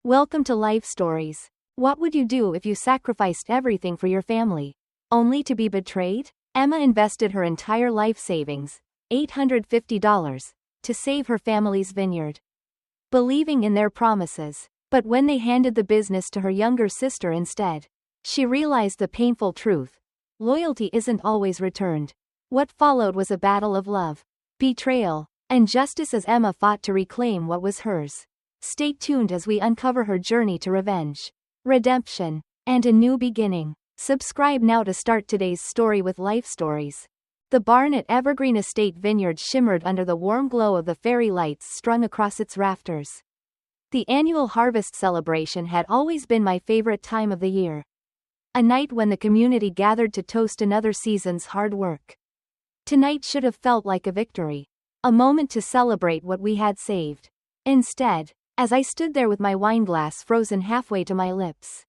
Welcome to Life Stories. What would you do if you sacrificed everything for your family, only to be betrayed? Emma invested her entire life savings, $850, to save her family's vineyard, believing in their promises. But when they handed the business to her younger sister instead, she realized the painful truth: loyalty isn't always returned. What followed was a battle of love, betrayal, and justice as Emma fought to reclaim what was hers. Stay tuned as we uncover her journey to revenge, redemption, and a new beginning. Subscribe now to start today's story with Life Stories. The barn at Evergreen Estate Vineyard shimmered under the warm glow of the fairy lights strung across its rafters. The annual harvest celebration had always been my favorite time of the year. A night when the community gathered to toast another season's hard work. Tonight should have felt like a victory, a moment to celebrate what we had saved. Instead, as I stood there with my wineglass frozen halfway to my lips,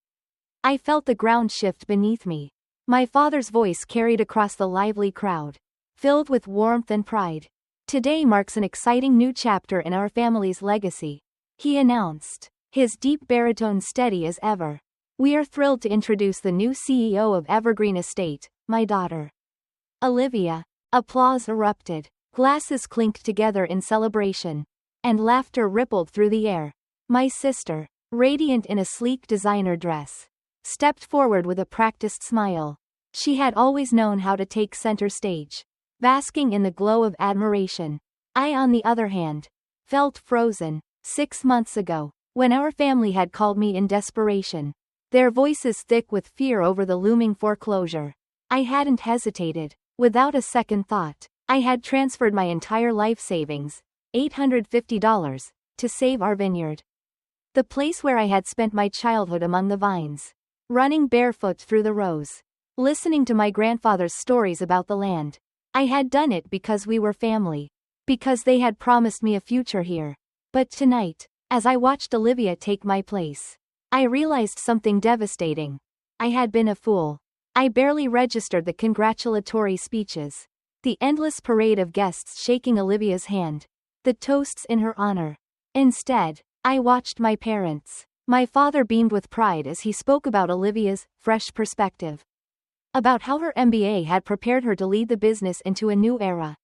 I felt the ground shift beneath me. My father's voice carried across the lively crowd, filled with warmth and pride. Today marks an exciting new chapter in our family's legacy, he announced, his deep baritone steady as ever. We are thrilled to introduce the new CEO of Evergreen Estate, my daughter, Olivia. Applause erupted, glasses clinked together in celebration, and laughter rippled through the air. My sister, radiant in a sleek designer dress, stepped forward with a practiced smile. She had always known how to take center stage, basking in the glow of admiration. I, on the other hand, felt frozen. 6 months ago, when our family had called me in desperation, their voices thick with fear over the looming foreclosure, I hadn't hesitated. Without a second thought, I had transferred my entire life savings, $850, to save our vineyard. The place where I had spent my childhood among the vines, running barefoot through the rows, listening to my grandfather's stories about the land. I had done it because we were family, because they had promised me a future here. But tonight, as I watched Olivia take my place, I realized something devastating. I had been a fool. I barely registered the congratulatory speeches, the endless parade of guests shaking Olivia's hand, the toasts in her honor. Instead, I watched my parents. My father beamed with pride as he spoke about Olivia's fresh perspective, about how her MBA had prepared her to lead the business into a new era.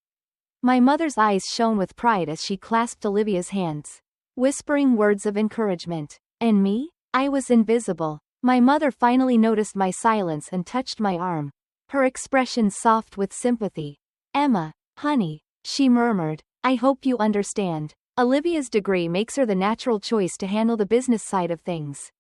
My mother's eyes shone with pride as she clasped Olivia's hands, whispering words of encouragement. And me? I was invisible. My mother finally noticed my silence and touched my arm, her expression soft with sympathy. Emma, honey, she murmured, I hope you understand. Olivia's degree makes her the natural choice to handle the business side of things.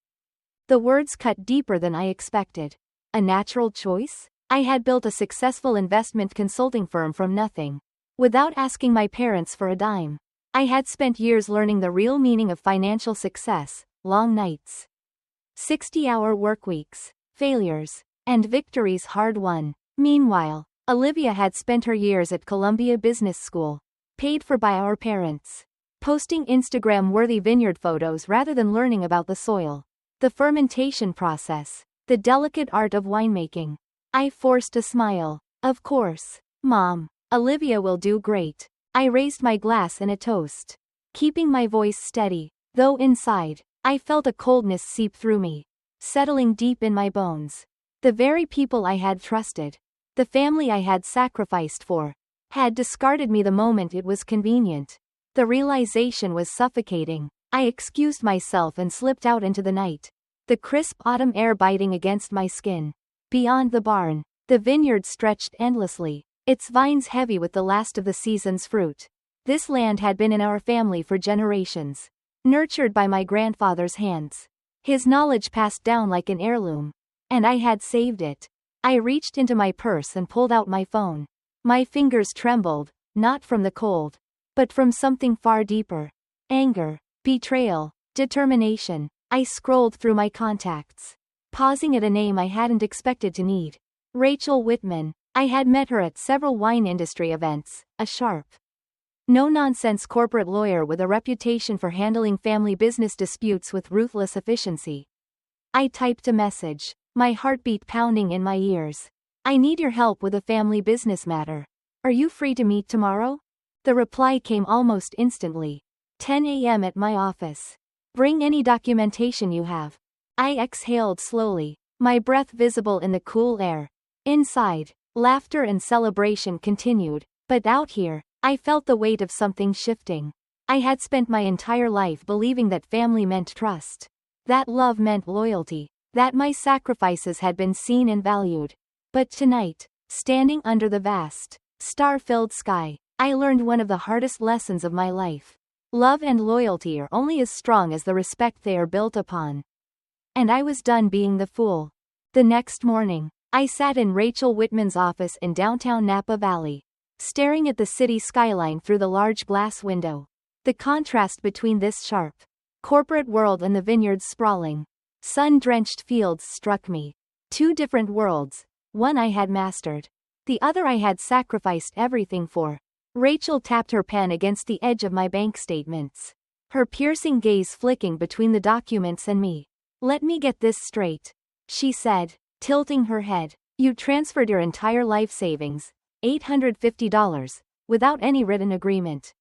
The words cut deeper than I expected. A natural choice? I had built a successful investment consulting firm from nothing, without asking my parents for a dime. I had spent years learning the real meaning of financial success: long nights, 60-hour workweeks, failures, and victories hard won. Meanwhile, Olivia had spent her years at Columbia Business School, paid for by our parents, posting Instagram-worthy vineyard photos rather than learning about the soil, the fermentation process, the delicate art of winemaking. I forced a smile. Of course, Mom, Olivia will do great. I raised my glass in a toast, keeping my voice steady, though inside, I felt a coldness seep through me, settling deep in my bones. The very people I had trusted, the family I had sacrificed for, had discarded me the moment it was convenient. The realization was suffocating. I excused myself and slipped out into the night, the crisp autumn air biting against my skin. Beyond the barn, the vineyard stretched endlessly, its vines heavy with the last of the season's fruit. This land had been in our family for generations, nurtured by my grandfather's hands, his knowledge passed down like an heirloom, and I had saved it. I reached into my purse and pulled out my phone. My fingers trembled, not from the cold, but from something far deeper: anger, betrayal, determination. I scrolled through my contacts, pausing at a name I hadn't expected to need. Rachel Whitman. I had met her at several wine industry events, a sharp, no-nonsense corporate lawyer with a reputation for handling family business disputes with ruthless efficiency. I typed a message, my heartbeat pounding in my ears. I need your help with a family business matter. Are you free to meet tomorrow? The reply came almost instantly. 10 a.m. at my office. Bring any documentation you have. I exhaled slowly, my breath visible in the cool air. Inside, laughter and celebration continued, but out here, I felt the weight of something shifting. I had spent my entire life believing that family meant trust, that love meant loyalty, that my sacrifices had been seen and valued. But tonight, standing under the vast, star-filled sky, I learned one of the hardest lessons of my life. Love and loyalty are only as strong as the respect they are built upon. And I was done being the fool. The next morning, I sat in Rachel Whitman's office in downtown Napa Valley, staring at the city skyline through the large glass window. The contrast between this sharp, corporate world and the Vineyard's sprawling, sun-drenched fields struck me. Two different worlds, one I had mastered, the other I had sacrificed everything for. Rachel tapped her pen against the edge of my bank statements, her piercing gaze flicking between the documents and me. Let me get this straight, she said, tilting her head. You transferred your entire life savings, $850, without any written agreement.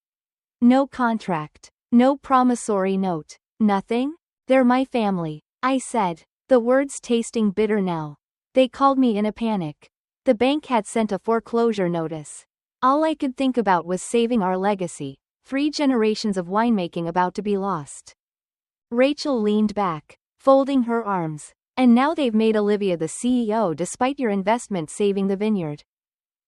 No contract, no promissory note, nothing? They're my family, I said, the words tasting bitter now. They called me in a panic. The bank had sent a foreclosure notice. All I could think about was saving our legacy, 3 generations of winemaking about to be lost. Rachel leaned back, folding her arms. And now they've made Olivia the CEO despite your investment saving the Vineyard.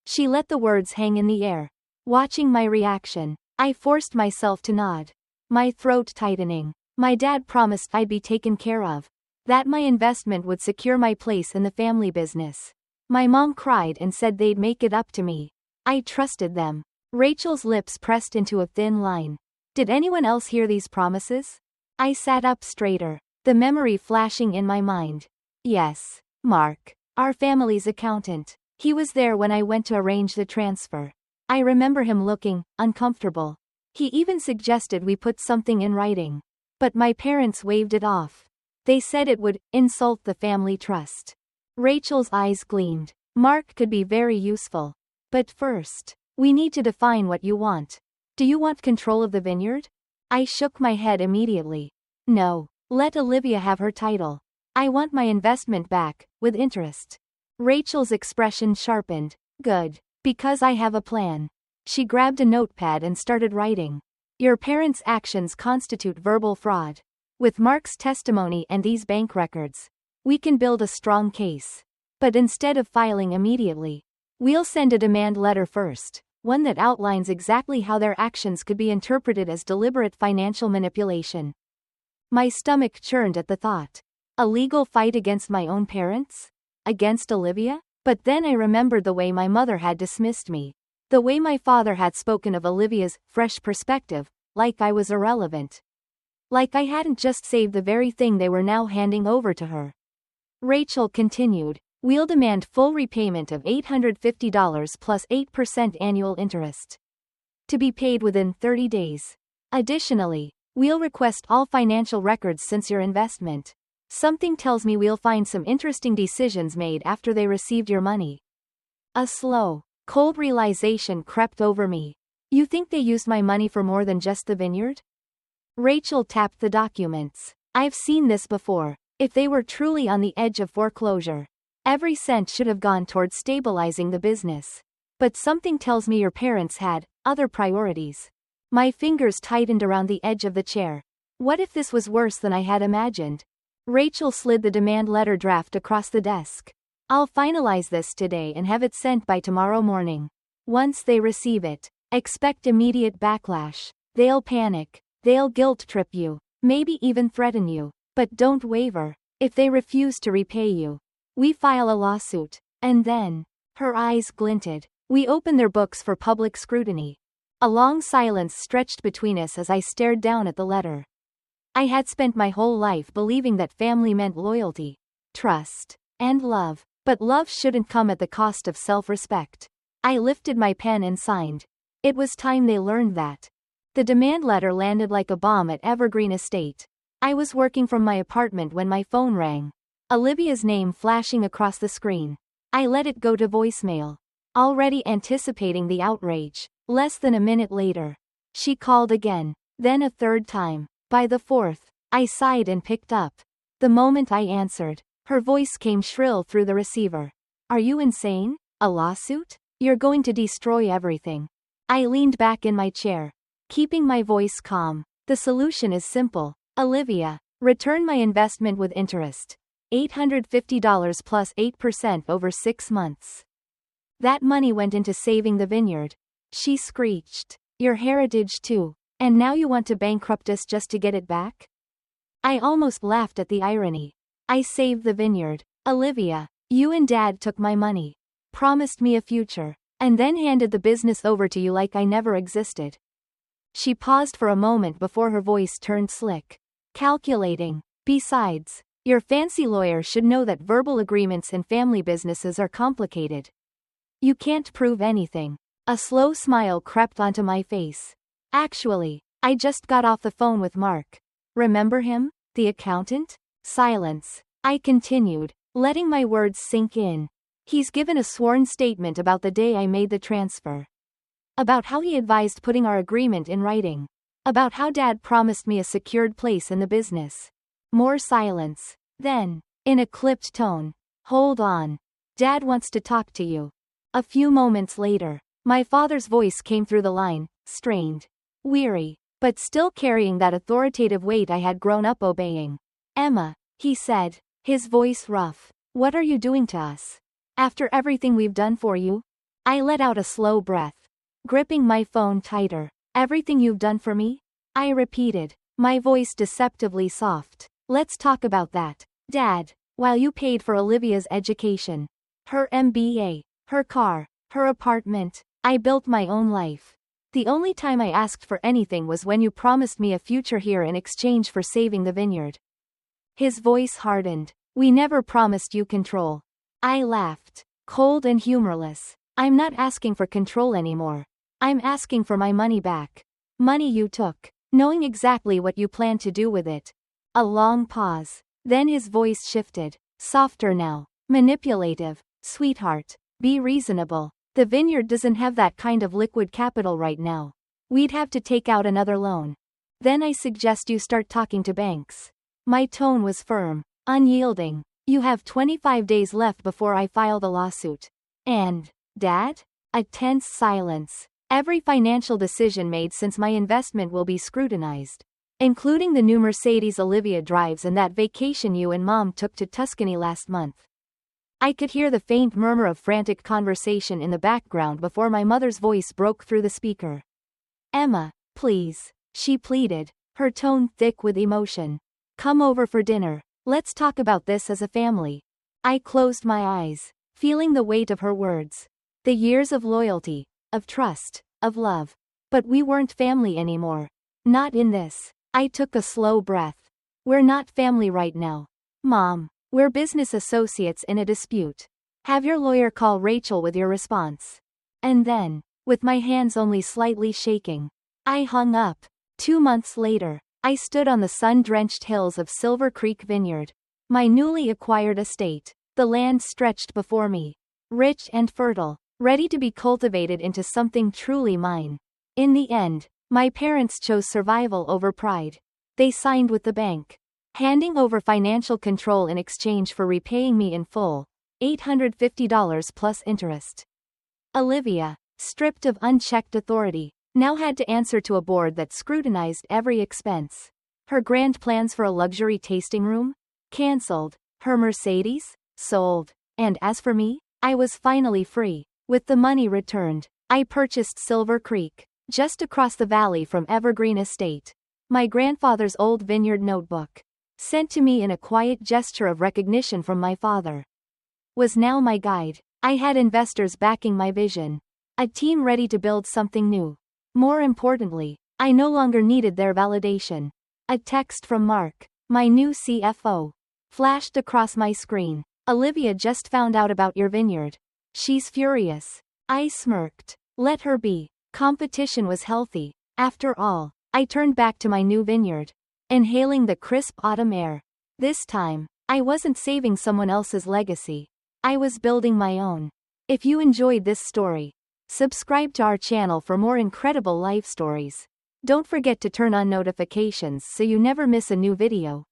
She let the words hang in the air. Watching my reaction, I forced myself to nod, my throat tightening. My dad promised I'd be taken care of, that my investment would secure my place in the family business. My mom cried and said they'd make it up to me. I trusted them. Rachel's lips pressed into a thin line. Did anyone else hear these promises? I sat up straighter, the memory flashing in my mind. Yes, Mark, our family's accountant. He was there when I went to arrange the transfer. I remember him looking uncomfortable. He even suggested we put something in writing. But my parents waved it off. They said it would insult the family trust. Rachel's eyes gleamed. Mark could be very useful. But first, we need to define what you want. Do you want control of the Vineyard? I shook my head immediately. No, let Olivia have her title. I want my investment back, with interest. Rachel's expression sharpened. Good, because I have a plan. She grabbed a notepad and started writing. Your parents' actions constitute verbal fraud. With Mark's testimony and these bank records, we can build a strong case. But instead of filing immediately, we'll send a demand letter first, one that outlines exactly how their actions could be interpreted as deliberate financial manipulation. My stomach churned at the thought. A legal fight against my own parents? Against Olivia? But then I remembered the way my mother had dismissed me. The way my father had spoken of Olivia's fresh perspective, like I was irrelevant. Like I hadn't just saved the very thing they were now handing over to her. Rachel continued. We'll demand full repayment of $850 plus 8% annual interest. To be paid within 30 days. Additionally, we'll request all financial records since your investment. Something tells me we'll find some interesting decisions made after they received your money. A slow, cold realization crept over me. You think they used my money for more than just the Vineyard? Rachel tapped the documents. I've seen this before. If they were truly on the edge of foreclosure, every cent should have gone towards stabilizing the business. But something tells me your parents had other priorities. My fingers tightened around the edge of the chair. What if this was worse than I had imagined? Rachel slid the demand letter draft across the desk. I'll finalize this today and have it sent by tomorrow morning. Once they receive it, expect immediate backlash. They'll panic. They'll guilt trip you. Maybe even threaten you. But don't waver. If they refuse to repay you, we file a lawsuit. And then, her eyes glinted. We open their books for public scrutiny. A long silence stretched between us as I stared down at the letter. I had spent my whole life believing that family meant loyalty, trust, and love. But love shouldn't come at the cost of self-respect. I lifted my pen and signed. It was time they learned that. The demand letter landed like a bomb at Evergreen Estate. I was working from my apartment when my phone rang. Olivia's name flashing across the screen. I let it go to voicemail, already anticipating the outrage. Less than a minute later, she called again, then a third time. By the fourth, I sighed and picked up. The moment I answered, her voice came shrill through the receiver. Are you insane? A lawsuit? You're going to destroy everything. I leaned back in my chair, keeping my voice calm. The solution is simple, Olivia. Return my investment with interest. $850 plus 8% over 6 months. That money went into saving the vineyard. She screeched. Your heritage too. And now you want to bankrupt us just to get it back? I almost laughed at the irony. I saved the vineyard. Olivia, you and Dad took my money, promised me a future, and then handed the business over to you like I never existed. She paused for a moment before her voice turned slick. Calculating. Besides, your fancy lawyer should know that verbal agreements in family businesses are complicated. You can't prove anything. A slow smile crept onto my face. Actually, I just got off the phone with Mark. Remember him? The accountant? Silence. I continued, letting my words sink in. He's given a sworn statement about the day I made the transfer. About how he advised putting our agreement in writing. About how Dad promised me a secured place in the business. More silence. Then, in a clipped tone, hold on. Dad wants to talk to you. A few moments later, my father's voice came through the line, strained, weary, but still carrying that authoritative weight I had grown up obeying. Emma, he said, his voice rough. What are you doing to us? After everything we've done for you? I let out a slow breath, gripping my phone tighter. Everything you've done for me? I repeated, my voice deceptively soft. Let's talk about that. Dad, while you paid for Olivia's education, her MBA, her car, her apartment, I built my own life. The only time I asked for anything was when you promised me a future here in exchange for saving the vineyard. His voice hardened. We never promised you control. I laughed, cold and humorless. I'm not asking for control anymore. I'm asking for my money back. Money you took, knowing exactly what you planned to do with it. A long pause. Then his voice shifted, softer now, manipulative. Sweetheart, be reasonable. The vineyard doesn't have that kind of liquid capital right now. We'd have to take out another loan. Then I suggest you start talking to banks. My tone was firm, unyielding. You have 25 days left before I file the lawsuit. And, Dad? A tense silence. Every financial decision made since my investment will be scrutinized, including the new Mercedes Olivia drives and that vacation you and Mom took to Tuscany last month. I could hear the faint murmur of frantic conversation in the background before my mother's voice broke through the speaker. Emma, please, she pleaded, her tone thick with emotion. Come over for dinner. Let's talk about this as a family. I closed my eyes, feeling the weight of her words. The years of loyalty, of trust, of love. But we weren't family anymore. Not in this. I took a slow breath. We're not family right now. Mom, we're business associates in a dispute. Have your lawyer call Rachel with your response. And then, with my hands only slightly shaking, I hung up. 2 months later, I stood on the sun-drenched hills of Silver Creek Vineyard. My newly acquired estate. The land stretched before me, rich and fertile, ready to be cultivated into something truly mine. In the end, my parents chose survival over pride. They signed with the bank, handing over financial control in exchange for repaying me in full, $850 plus interest. Olivia, stripped of unchecked authority, now had to answer to a board that scrutinized every expense. Her grand plans for a luxury tasting room? Cancelled. Her Mercedes? Sold. And as for me, I was finally free. With the money returned, I purchased Silver Creek, just across the valley from Evergreen Estate. My grandfather's old vineyard notebook, sent to me in a quiet gesture of recognition from my father, was now my guide. I had investors backing my vision, a team ready to build something new. More importantly, I no longer needed their validation. A text from Mark, my new CFO, flashed across my screen. Olivia just found out about your vineyard. She's furious. I smirked. Let her be. Competition was healthy. After all, I turned back to my new vineyard, inhaling the crisp autumn air. This time, I wasn't saving someone else's legacy. I was building my own. If you enjoyed this story, subscribe to our channel for more incredible life stories. Don't forget to turn on notifications so you never miss a new video.